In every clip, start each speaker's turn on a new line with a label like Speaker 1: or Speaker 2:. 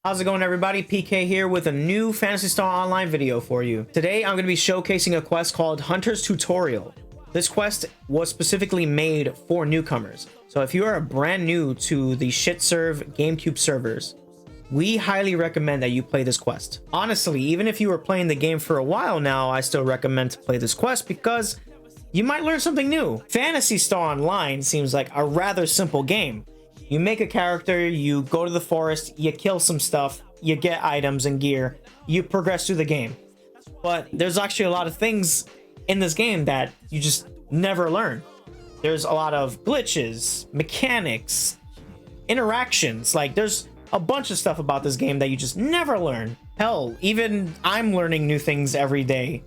Speaker 1: How's it going, everybody? PK here with a new Phantasy Star Online video for you. Today, I'm going to be showcasing a quest called Hunter's Tutorial. This quest was specifically made for newcomers. So if you are brand new to the Schtserv GameCube servers, we highly recommend that you play this quest. Honestly, even if you were playing the game for a while now, I still recommend to play this quest because you might learn something new. Phantasy Star Online seems like a rather simple game. You make a character, you go to the forest, you kill some stuff, you get items and gear, you progress through the game. But there's actually a lot of things in this game that you just never learn. There's a lot of glitches, mechanics, interactions. Like, there's a bunch of stuff about this game that you just never learn. Hell, even I'm learning new things every day.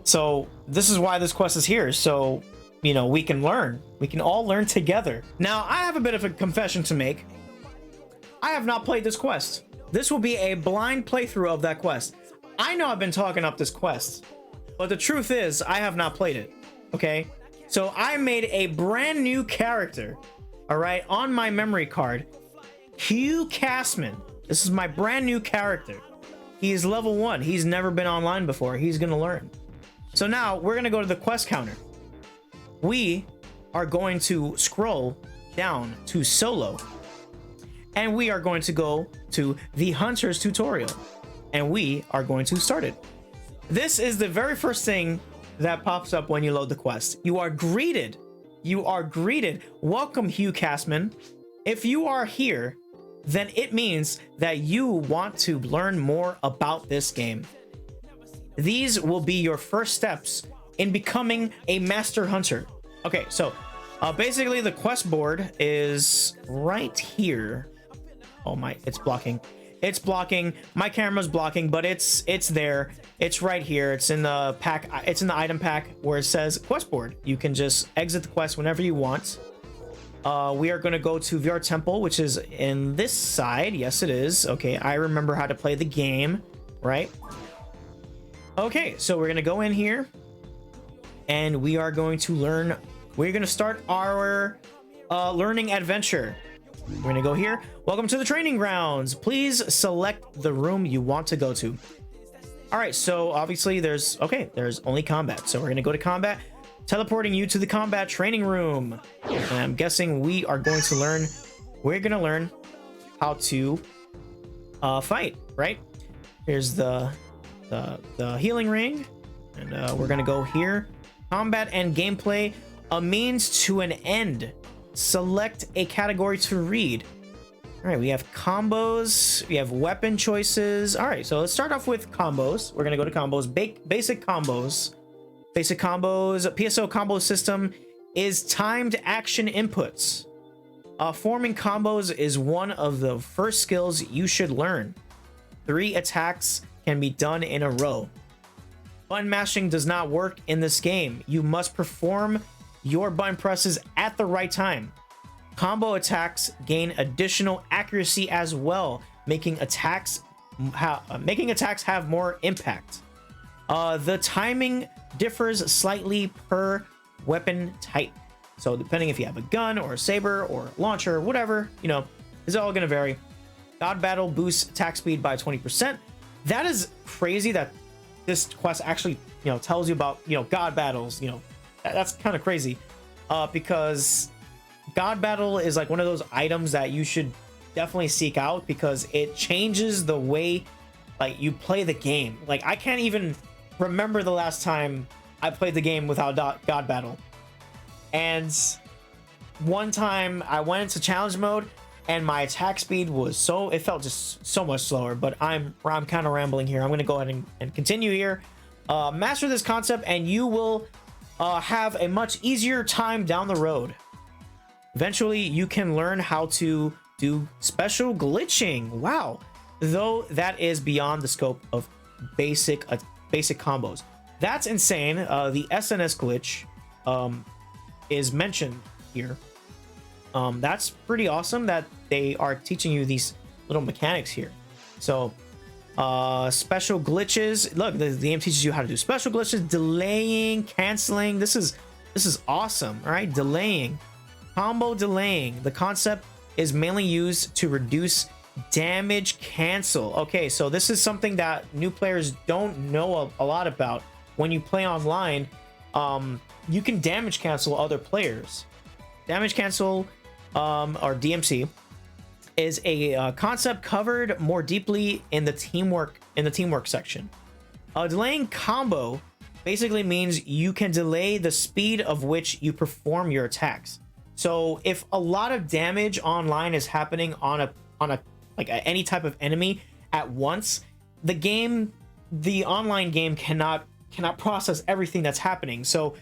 Speaker 1: So this is why this quest is here. So, you know, we can learn. We can all learn together. Now, I have a bit of a confession to make. I have not played this quest. This will be a blind playthrough of that quest. I know I've been talking up this quest, but the truth is I have not played it. Okay? So I made a brand new character, all right, on my memory card. Hugh Castman. This is my brand new character. He is level 1. He's never been online before. He's gonna learn. So now we're gonna go to the quest counter. We are going to scroll down to solo, and we are going to go to the Hunter's Tutorial, and we are going to start it. This is the very first thing that pops up when you load the quest. You are greeted. Welcome, Hugh Castman. If you are here, then it means that you want to learn more about this game. These will be your first steps in becoming a master hunter. Okay, so basically the quest board is right here. Oh my, it's blocking. It's blocking. My camera's blocking, but it's there. It's right here. It's in the pack. It's in the item pack where it says quest board. You can just exit the quest whenever you want. We are going to go to VR Temple, which is in this side. Yes, it is. Okay, I remember how to play the game, right? Okay, so we're going to go in here, and we are going to learn. We're going to start our learning adventure. We're going to go here. Welcome to the training grounds. Please select the room you want to go to. All right, so obviously there's only combat. So we're going to go to combat, teleporting you to the combat training room. And I'm guessing we're going to learn how to fight, right? Here's the healing ring, and we're going to go here. Combat and gameplay, a means to an end. Select a category to read. All right, we have combos, we have weapon choices. All right, so let's start off with combos. We're gonna go to combos, basic combos. Basic combos, PSO combo system is timed action inputs. Forming combos is one of the first skills you should learn. 3 attacks can be done in a row. Button mashing does not work in this game. You must perform your button presses at the right time. Combo attacks gain additional accuracy as well, making attacks have more impact. The timing differs slightly per weapon type. So depending if you have a gun or a saber or launcher, whatever, you know, is all gonna vary. God Battle boosts attack speed by 20%. That is crazy that this quest actually, you know, tells you about, you know, God Battles. You know, that's kind of crazy, because God Battle is like one of those items that you should definitely seek out because it changes the way like you play the game. Like, I can't even remember the last time I played the game without God Battle. And one time I went into challenge mode and my attack speed was it felt just so much slower. But I'm kind of rambling here. I'm going to go ahead and continue here. Master this concept and you will have a much easier time down the road. Eventually, you can learn how to do special glitching. Wow. Though that is beyond the scope of basic combos. That's insane. The SNS glitch is mentioned here. That's pretty awesome that they are teaching you these little mechanics here. So special glitches. Look, the game teaches you how to do special glitches, delaying, canceling. This is awesome. All right, delaying, combo delaying. The concept is mainly used to reduce Damage cancel. Okay, so this is something that new players don't know a lot about. When you play online, you can damage cancel other players. Damage cancel, or DMC, is a concept covered more deeply in the teamwork section. Delaying combo basically means you can delay the speed of which you perform your attacks. So if a lot of damage online is happening on a like any type of enemy at once, the online game cannot process everything that's happening. So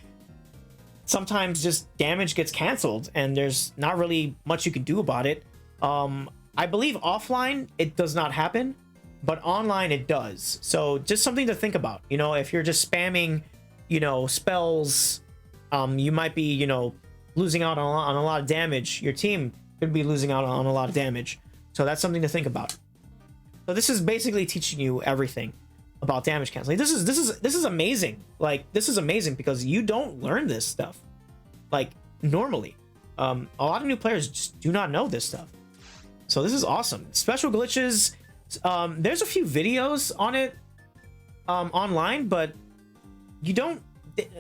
Speaker 1: sometimes just damage gets canceled and there's not really much you can do about it. I believe offline it does not happen, but online it does. So just something to think about. You know, if you're just spamming, you know, spells, you might be, you know, losing out on a lot of damage. Your team could be losing out on a lot of damage. So that's something to think about. So this is basically teaching you everything about damage canceling. This is amazing. Like, this is amazing because you don't learn this stuff like normally. A lot of new players just do not know this stuff. So this is awesome. Special glitches. There's a few videos on it online, but you don't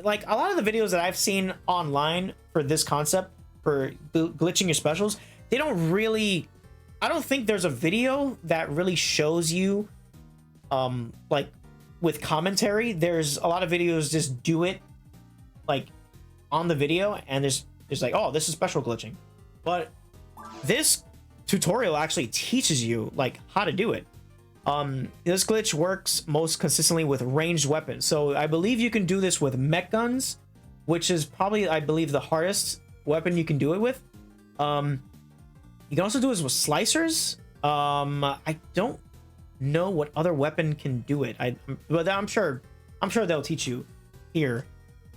Speaker 1: like a lot of the videos that I've seen online for this concept for glitching your specials. They don't really, I don't think there's a video that really shows you like with commentary. There's a lot of videos just do it like on the video, and there's like, oh, this is special glitching. But this tutorial actually teaches you like how to do it. This glitch works most consistently with ranged weapons. So I believe you can do this with mech guns, which is probably, I believe, the hardest weapon you can do it with. You can also do this with slicers. I don't know what other weapon can do it. But I'm sure they'll teach you here.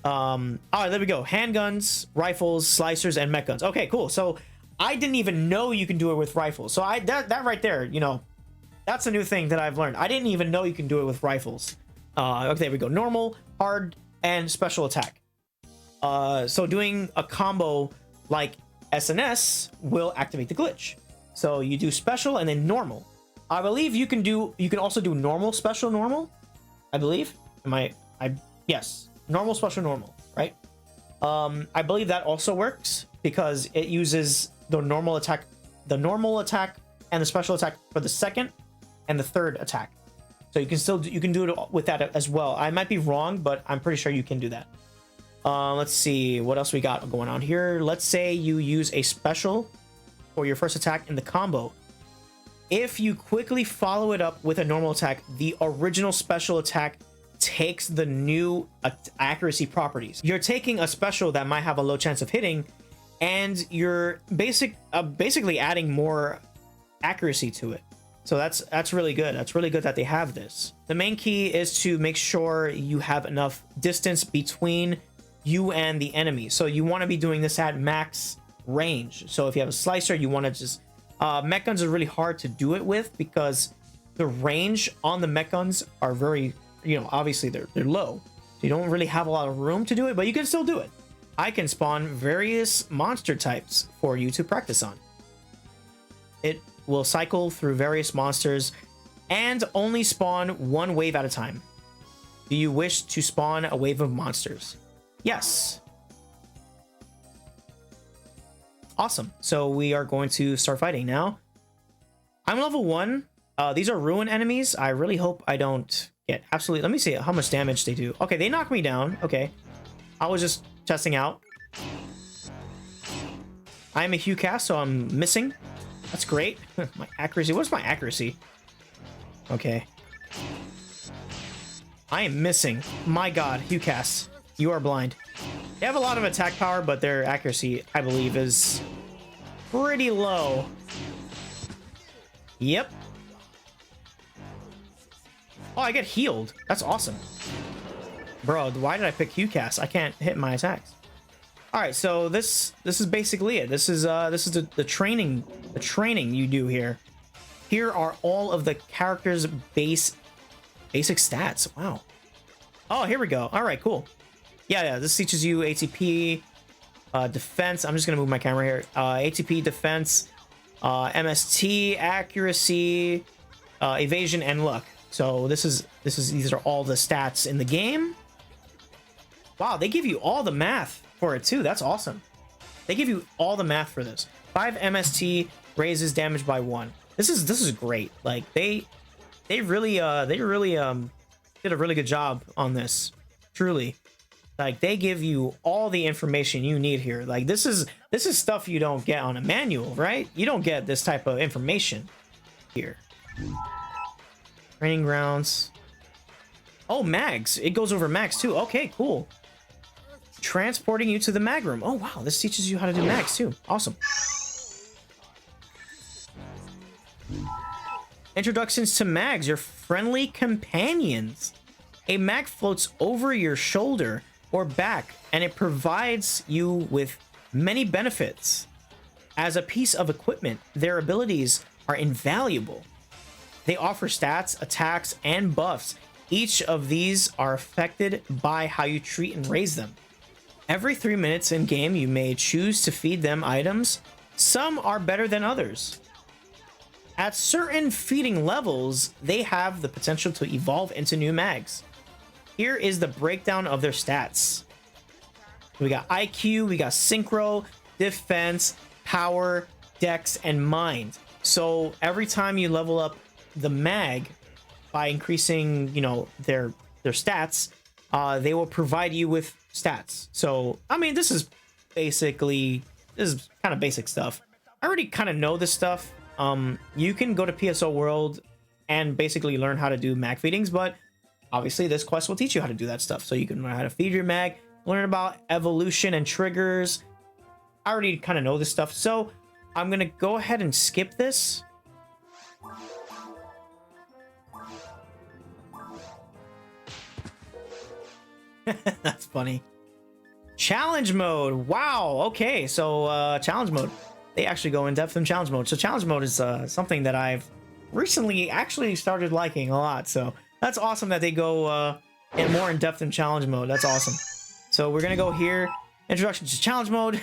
Speaker 1: All right, there we go. Handguns, rifles, slicers, and mech guns. Okay, cool. So I didn't even know you can do it with rifles. So that right there, you know, that's a new thing that I've learned. I didn't even know you can do it with rifles. Okay, there we go. Normal, hard, and special attack. So doing a combo like SNS will activate the glitch. So you do special and then normal. I believe you can also do normal, special, normal. I believe. Yes, normal, special, normal, right? I believe that also works because it uses the normal attack and the special attack for the second and the third attack. So you can do it with that as well. I might be wrong, but I'm pretty sure you can do that. Let's see what else we got going on here. Let's say you use a special for your first attack in the combo. If you quickly follow it up with a normal attack, the original special attack takes the new accuracy properties. You're taking a special that might have a low chance of hitting, and you're basically adding more accuracy to it. So that's really good. That's really good that they have this. The main key is to make sure you have enough distance between you and the enemy. So you want to be doing this at max range. So if you have a slicer, you want to just mech guns are really hard to do it with because the range on the mech guns are very, you know, obviously they're low. So you don't really have a lot of room to do it, but you can still do it. I can spawn various monster types for you to practice on. It will cycle through various monsters and only spawn one wave at a time. Do you wish to spawn a wave of monsters? Yes. Awesome. So we are going to start fighting now. I'm level 1. These are ruin enemies. I really hope I don't get absolutely... Let me see how much damage they do. Okay, they knock me down. Okay. I was just testing out. I'm a Hugh cast, so I'm missing. That's great. My accuracy. What's my accuracy? Okay. I am missing. My god, Hugh cast. You are blind. They have a lot of attack power, but their accuracy, I believe, is pretty low. Yep. Oh, I get healed. That's awesome. Bro, why did I pick Qcast? I can't hit my attacks. All right, so this is basically it. This is the training you do here. Here are all of the characters' basic stats. Wow. Oh, here we go. All right, cool. Yeah, this teaches you ATP, defense. I'm just gonna move my camera here. ATP, defense, MST, accuracy, evasion, and luck. So these are all the stats in the game. Wow, they give you all the math for it too. That's awesome. They give you all the math for this. 5 MST raises damage by 1. This is great. Like they really did a really good job on this. Truly. Like they give you all the information you need here. Like this is stuff you don't get on a manual, right? You don't get this type of information here. Training grounds. Oh, mags. It goes over mags too. Okay, cool. Transporting you to the mag room. Oh wow, this teaches you how to do mags too. Awesome. Introductions to mags, your friendly companions. A mag floats over your shoulder or back, and it provides you with many benefits. As a piece of equipment, their abilities are invaluable. They offer stats, attacks, and buffs. Each of these are affected by how you treat and raise them. Every 3 minutes in game, you may choose to feed them items. Some are better than others. At certain feeding levels, they have the potential to evolve into new mags. Here is the breakdown of their stats. We got IQ, we got Synchro, Defense, Power, Dex, and Mind. So every time you level up the mag by increasing, you know, their stats, they will provide you with stats. So, I mean, this is kind of basic stuff. I already kind of know this stuff. You can go to PSO World and basically learn how to do mag feedings, but obviously this quest will teach you how to do that stuff. So you can learn how to feed your mag, learn about evolution and triggers. I already kind of know this stuff, so I'm gonna go ahead and skip this. That's funny. Challenge mode. Wow. Okay, so challenge mode. They actually go in depth in challenge mode. So challenge mode is something that I've recently actually started liking a lot. So that's awesome that they go more in depth in challenge mode. That's awesome. So we're gonna go here. Introduction to challenge mode.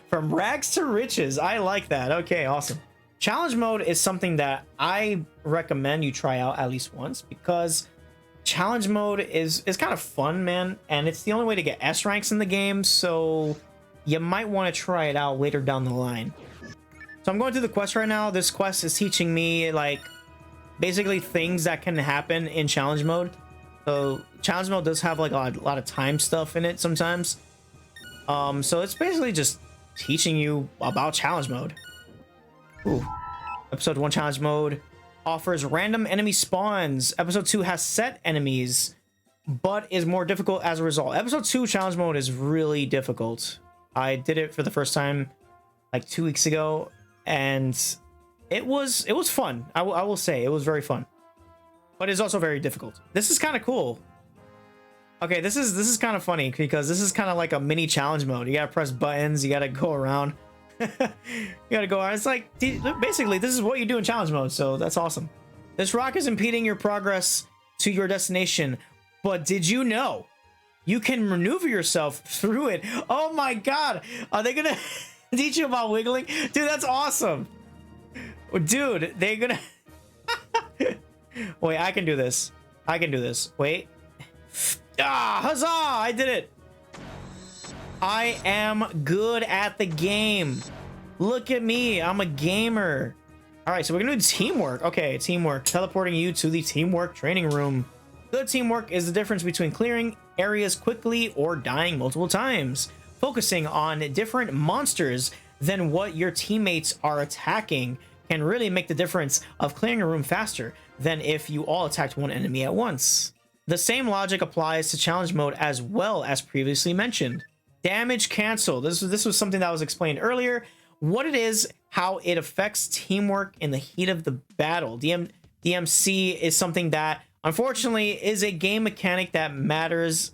Speaker 1: From rags to riches. I like that. Okay, awesome. Challenge mode is something that I recommend you try out at least once, because challenge mode is kind of fun, man, and it's the only way to get S ranks in the game, so you might want to try it out later down the line. So I'm going through the quest right now. This quest is teaching me, like, basically things that can happen in challenge mode. So challenge mode does have like a lot of time stuff in it sometimes. So it's basically just teaching you about challenge mode. Ooh. Episode 1 challenge mode offers random enemy spawns. Episode 2 has set enemies, but is more difficult as a result. Episode 2 challenge mode is really difficult. I did it for the first time like 2 weeks ago, and it was fun. I will say it was very fun, but it's also very difficult. This is kind of cool. Okay, this is kind of funny because this is kind of like a mini challenge mode. You gotta press buttons, you gotta go around. You gotta go around. It's like, basically, this is what you do in challenge mode, so that's awesome. This rock is impeding your progress to your destination, but did you know you can maneuver yourself through it? Oh my god, are they gonna teach you about wiggling? Dude, that's awesome. Dude, they're gonna... Wait, I can do this. I can do this. Wait. Ah, huzzah! I did it. I am good at the game. Look at me. I'm a gamer. All right, so we're gonna do teamwork. Okay, teamwork. Teleporting you to the teamwork training room. Good teamwork is the difference between clearing areas quickly or dying multiple times. Focusing on different monsters than what your teammates are attacking can really make the difference of clearing a room faster than if you all attacked one enemy at once. The same logic applies to challenge mode as well as previously mentioned. Damage cancel. This was something that was explained earlier. What it is, how it affects teamwork in the heat of the battle. DMC is something that unfortunately is a game mechanic that matters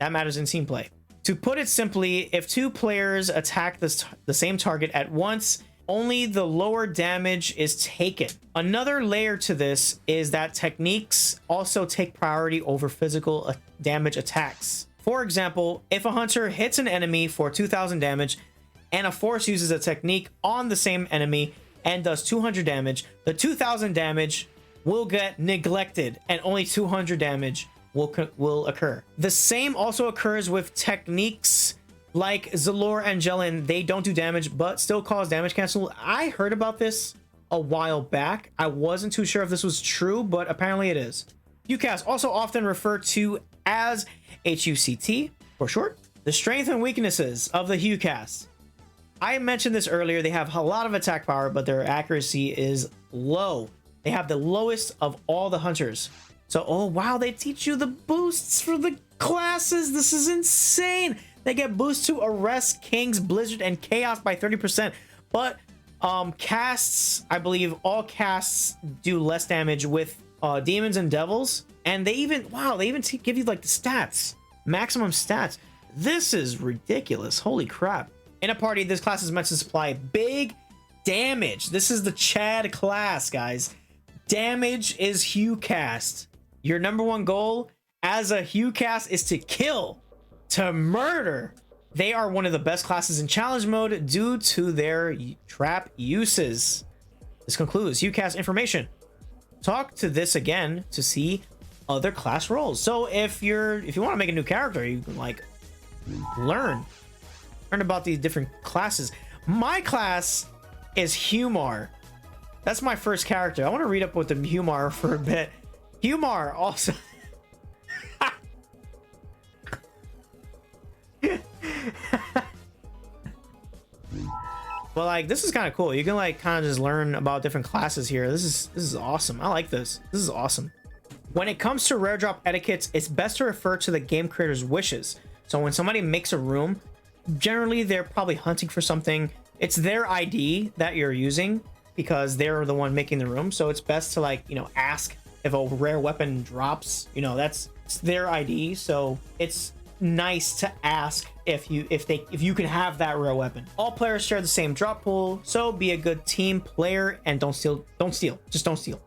Speaker 1: in team play. To put it simply, if two players attack the same target at once, only the lower damage is taken. Another layer to this is that techniques also take priority over physical damage attacks. For example, if a hunter hits an enemy for 2,000 damage, and a force uses a technique on the same enemy and does 200 damage, the 2000 damage will get neglected and only 200 damage will occur. The same also occurs with techniques like Zalor and Jellin. They don't do damage but still cause damage cancel. I heard about this a while back. I wasn't too sure if this was true, but apparently it is. HUCAS, also often referred to as HUCT for short. The strength and weaknesses of the HUCAS. I mentioned this earlier. They have a lot of attack power, but their accuracy is low. They have the lowest of all the hunters. So, oh wow, they teach you the boosts for the classes. This is insane. They get boosts to Arrest, Kings, Blizzard, and Chaos by 30%. But casts, I believe all casts do less damage with Demons and Devils. And they even, wow, they even give you like the stats, maximum stats. This is ridiculous. Holy crap. In a party, this class is meant to supply big damage. This is the Chad class, guys. Damage is HUCAS. Your number one goal as a HUCAS is to kill, to murder. They are one of the best classes in challenge mode due to their trap uses. This concludes HUCAS information. Talk to this again to see other class roles. So if you want to make a new character, you can like learn about these different classes. My class is Humar. That's my first character. I want to read up with the Humar for a bit. Humar also. But like, this is kind of cool. You can like kind of just learn about different classes here. This is awesome. I like this. This is awesome. When it comes to rare drop etiquettes, it's best to refer to the game creator's wishes. So when somebody makes a room, generally they're probably hunting for something. It's their ID that you're using because they're the one making the room. So it's best to like, you know, ask if a rare weapon drops, you know, it's their ID. So it's nice to ask if you can have that rare weapon. All players share the same drop pool, so be a good team player and don't steal. Just don't steal.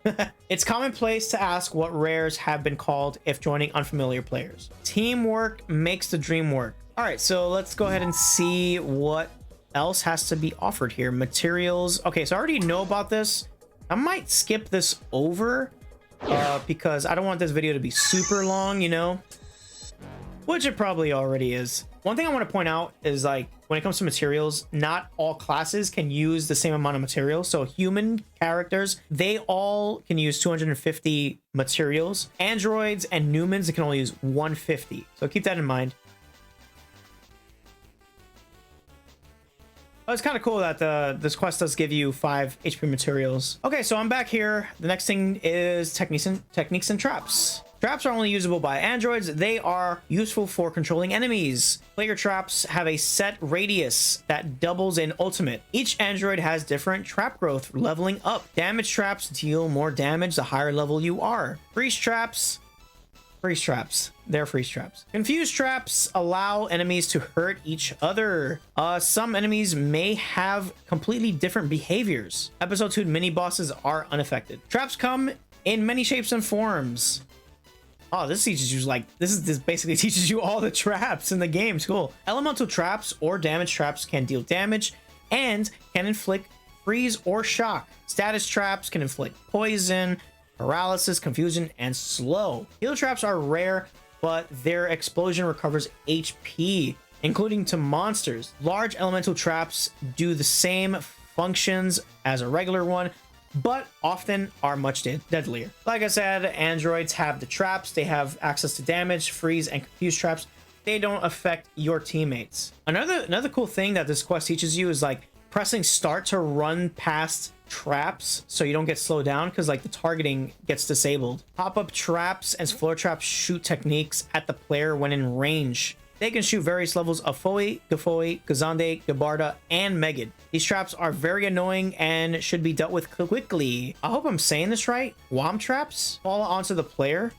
Speaker 1: It's commonplace to ask what rares have been called if joining unfamiliar players. Teamwork makes the dream work. All right, so let's go ahead and see what else has to be offered here. Materials. Okay, so I already know about this. I might skip this over because I don't want this video to be super long, you know, which it probably already is. One thing I want to point out is like when it comes to materials, not all classes can use the same amount of materials. So human characters, they all can use 250 materials. Androids and Numans, they can only use 150. So keep that in mind. Oh, it's kind of cool that this quest does give you 5 HP materials. Okay, so I'm back here. The next thing is techniques and traps. Traps are only usable by androids. They are useful for controlling enemies. Player traps have a set radius that doubles in ultimate. Each android has different trap growth, leveling up. Damage traps deal more damage the higher level you are. Freeze traps. They're freeze traps. Confuse traps allow enemies to hurt each other. Some enemies may have completely different behaviors. Episode 2 mini bosses are unaffected. Traps come in many shapes and forms. Oh, this teaches you like this basically teaches you all the traps in the game. It's cool. Elemental traps or damage traps can deal damage and can inflict freeze or shock. Status traps can inflict poison, paralysis, confusion, and slow. Heal traps are rare, but their explosion recovers HP, including to monsters. Large elemental traps do the same functions as a regular one, but often are much deadlier. Like I said, androids have the traps. They have access to damage, freeze, and confuse traps. They don't affect your teammates. Another cool thing that this quest teaches you is like pressing start to run past traps so you don't get slowed down because like the targeting gets disabled. Pop-up traps and floor traps shoot techniques at the player when in range. They can shoot various levels of Foe, Gafoe, Gazande, Gabarda, and Megid. These traps are very annoying and should be dealt with quickly. I hope I'm saying this right. Womp traps fall onto the player.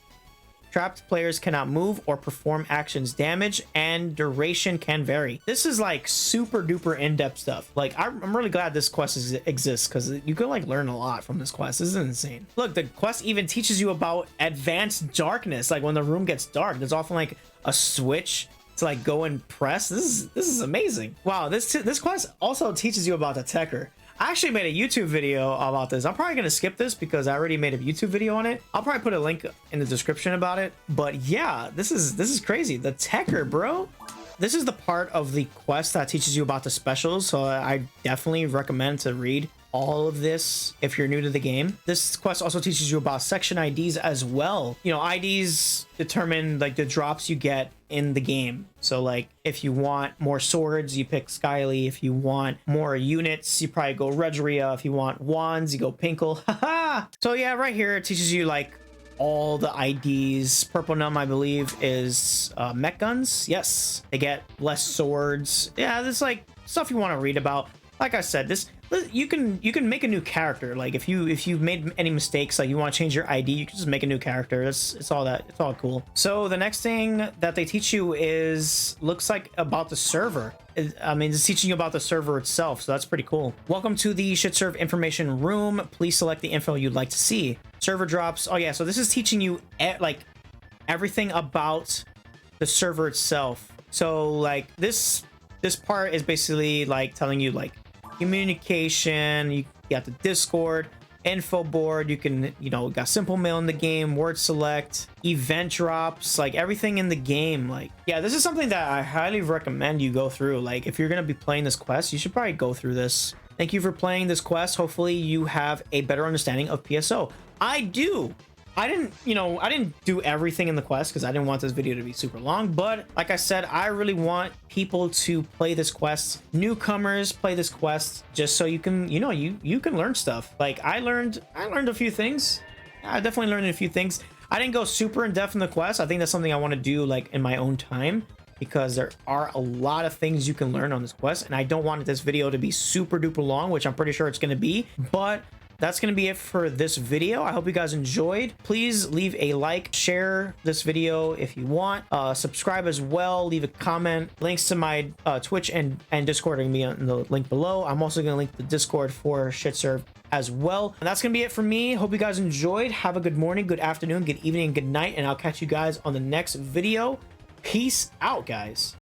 Speaker 1: Trapped players cannot move or perform actions. Damage and duration can vary. This is like super duper in-depth stuff. Like I'm really glad this quest exists because you can like learn a lot from this quest. This is insane. Look, the quest even teaches you about advanced darkness. Like when the room gets dark, there's often like a switch to like go and press. This is amazing. Wow, this quest also teaches you about the techer. I actually made a YouTube video about this. I'm probably gonna skip this because I already made a YouTube video on it. I'll probably put a link in the description about it. But yeah, this is crazy. The techer, bro. This is the part of the quest that teaches you about the specials, so I definitely recommend to read all of this if you're new to the game. This quest also teaches you about section IDs as well. You know, IDs determine like the drops you get in the game. So like if you want more swords, you pick Skyly. If you want more units, you probably go Regria. If you want wands, you go Pinkle. Haha. So yeah, right here it teaches you like all the IDs. Purple Num, I believe, is mech guns. Yes, they get less swords. Yeah, there's like stuff you want to read about. Like I said, you can make a new character. Like if you've made any mistakes, like you want to change your ID, you can just make a new character. It's all cool. So the next thing that they teach you looks like about the server. I mean, it's teaching you about the server itself, so that's pretty cool. Welcome to the Schtserv information room. Please select the info you'd like to see. Server drops. Oh yeah, so this is teaching you like everything about the server itself. So like this part is basically like telling you like communication. You got the Discord, info board. You can, you know, got simple mail in the game, word select, event drops, like everything in the game. Like, yeah, this is something that I highly recommend you go through. Like, if you're gonna be playing this quest, you should probably go through this. Thank you for playing this quest. Hopefully you have a better understanding of PSO. I do. I didn't do everything in the quest because I didn't want this video to be super long, but like I said, I really want people to play this quest. Newcomers play this quest just so you can, you know, you can learn stuff. Like I learned a few things. I definitely learned a few things. I didn't go super in depth in the quest. I think that's something I want to do like in my own time, because there are a lot of things you can learn on this quest, and I don't want this video to be super duper long, which I'm pretty sure it's going to be, but that's going to be it for this video. I hope you guys enjoyed. Please leave a like, share this video if you want, subscribe as well, leave a comment. Links to my Twitch and Discord are going to be in the link below. I'm also going to link the Discord for Schtserv as well. And that's going to be it for me. Hope you guys enjoyed. Have a good morning, good afternoon, good evening, good night, and I'll catch you guys on the next video. Peace out, guys.